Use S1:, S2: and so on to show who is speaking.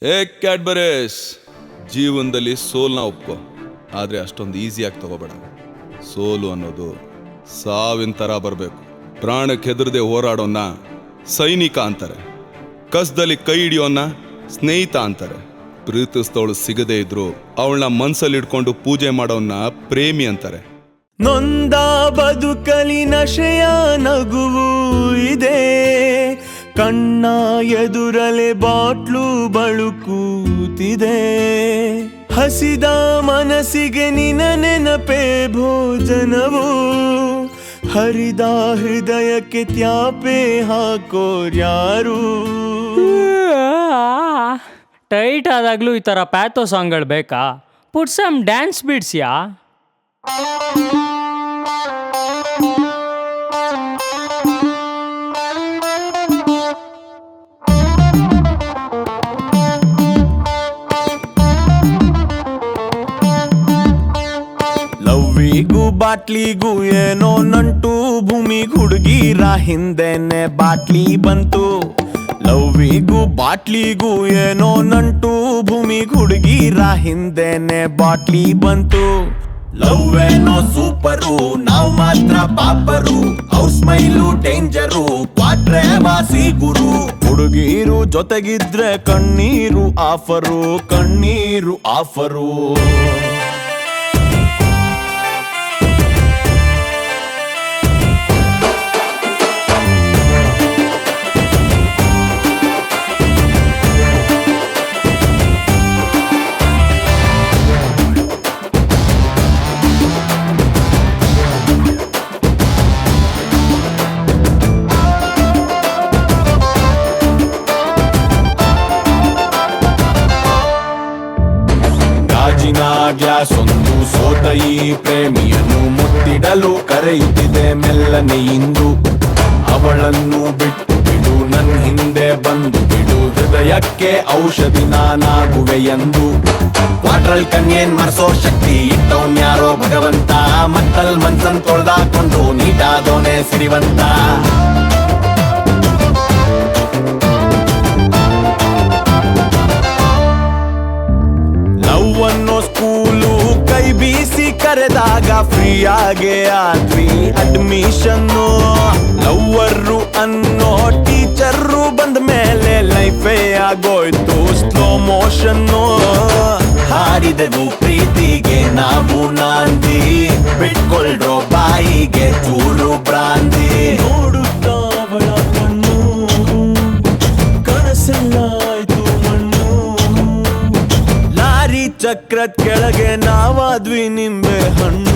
S1: ಏ ಕ್ಯಾಡ್ಬರೀಸ್, ಜೀವನದಲ್ಲಿ ಸೋಲ್ನ ಒಪ್ಕೋ, ಆದರೆ ಅಷ್ಟೊಂದು ಈಸಿಯಾಗಿ ತಗೋಬೇಡ. ಸೋಲು ಅನ್ನೋದು ಸಾವಿನ ಥರ ಬರಬೇಕು. ಪ್ರಾಣಕ್ಕೆ ಹೆದರದೆ ಹೋರಾಡೋನ್ನ ಸೈನಿಕ ಅಂತಾರೆ, ಕಸದಲ್ಲಿ ಕೈ ಹಿಡಿಯೋನ್ನ ಸ್ನೇಹಿತ ಅಂತಾರೆ, ಪ್ರೀತಿಸ್ತವಳು ಸಿಗದೇ ಇದ್ರು ಅವಳನ್ನ ಮನ್ಸಲ್ಲಿ ಇಟ್ಕೊಂಡು ಪೂಜೆ ಮಾಡೋನ್ನ ಪ್ರೇಮಿ ಅಂತಾರೆ.
S2: ನೊಂದ ಬದುಕಲಿ ನಶೆಯ ನಗುವು ಇದೆ, ಕಣ್ಣ ಎದುರಲೆ ಬಾಟ್ಲು ಬಳುಕುತ್ತಿದೆ. ಹಸಿದ ಮನಸ್ಸಿಗೆ ನಿನ ನೆನಪೇ ಭೋಜನವು, ಹರಿದ ಹೃದಯಕ್ಕೆ ತ್ಯಾಪೆ ಹಾಕೋರ್ಯಾರು.
S3: ಟೈಟ್ ಆದಾಗ್ಲೂ ಈ ಥರ ಪ್ಯಾಥೋ ಸಾಂಗ್ಗಳು ಬೇಕಾ? ಪುಟ್ ಸಮ್ ಡ್ಯಾನ್ಸ್ ಬಿಡ್ಸ್ಯಾ?
S2: ಲವ್ವಿಗೂ ಬಾಟ್ಲಿಗೂ ಏನೋ ನಂಟು, ಭೂಮಿಗ್ ಹುಡುಗಿರ ಹಿಂದೆನೆ ಬಾಟ್ಲಿ ಬಂತು. ಲವ್ವಿಗೂ ಬಾಟ್ಲಿಗೂ ಏನೋ ನಂಟು, ಭೂಮಿಗ್ ಹುಡುಗಿರ ಹಿಂದೆನೆ ಬಾಟ್ಲಿ ಬಂತು. ಲವ್ ಏನೋ ಸೂಪರು, ನಾವ್ ಮಾತ್ರ ಪಾಪರು, ಅವ್ರ ಸ್ಮೈಲು ಡೇಂಜರು, ಕ್ವಾಟ್ರೆ ವಾಸಿ ಗುರು. ಹುಡುಗೀರು ಜೊತೆಗಿದ್ರೆ ಕಣ್ಣೀರು ಆಫರು, ಕಣ್ಣೀರು ಆಫರು. ಗಾಜಿನ ಗ್ಲಾಸ್ ಒಂದು ಸೋತ ಈ ಪ್ರೇಮಿಯನ್ನು ಮುತ್ತಿಡಲು ಕರೆಯುತ್ತಿದೆ ಮೆಲ್ಲನೆ ಇಂದು. ಅವಳನ್ನು ಬಿಟ್ಟು ಬಿಡು, ನನ್ ಹಿಂದೆ ಬಂದು ಬಿಡು, ಹೃದಯಕ್ಕೆ ಔಷಧಿ ನಾನಾಗುವೆ ಎಂದು. ವಾಟ್ರಲ್ ಕನ್ಯೇನ್ ಮರ್ಸೋ ಶಕ್ತಿ ಇಟ್ಟವನ್ ಯಾರೋ ಭಗವಂತ, ಮತ್ತಲ್ ಮನ್ಸನ್ ತೊಳ್ದಾಕೊಂಡು ನೀಟಾದೋನೆ ಸಿರಿವಂತ. ಲವ್ ಅನ್ನೋ ಸ್ಕೂಲು ಕೈ ಬೀಸಿ ಕರೆದಾಗ ಫ್ರೀ ಆಗೇ ಆದ್ವಿ ಅಡ್ಮಿಷನ್ನು. ಲವ್ವರು ಅನ್ನೋ ಟೀಚರ್ರು ಬಂದ ಮೇಲೆ ಲೈಫೇ ಆಗೋಯ್ತು ಸ್ಲೋ ಮೋಷನ್ನು. ಹಾರಿದೆವು ಪ್ರೀತಿಗೆ ನಾವು ನಾಂದಿ, ಬಿಟ್ಕೊಳ್ರೋ ಬಾಯಿಗೆ ಚೂರು ಬ್ರಾಂದಿ. ನೋಡುತ್ತಾ ಅವಳ ಕಣ್ಣು, ಕನಸೆಲ್ಲಾಯ್ತು ಮಣ್ಣು. ಲಾರಿ ಚಕ್ರದ ಕೆಳಗೆ ನಾವಾದ್ವಿ ನಿಂಬೆ ಹಣ್ಣು.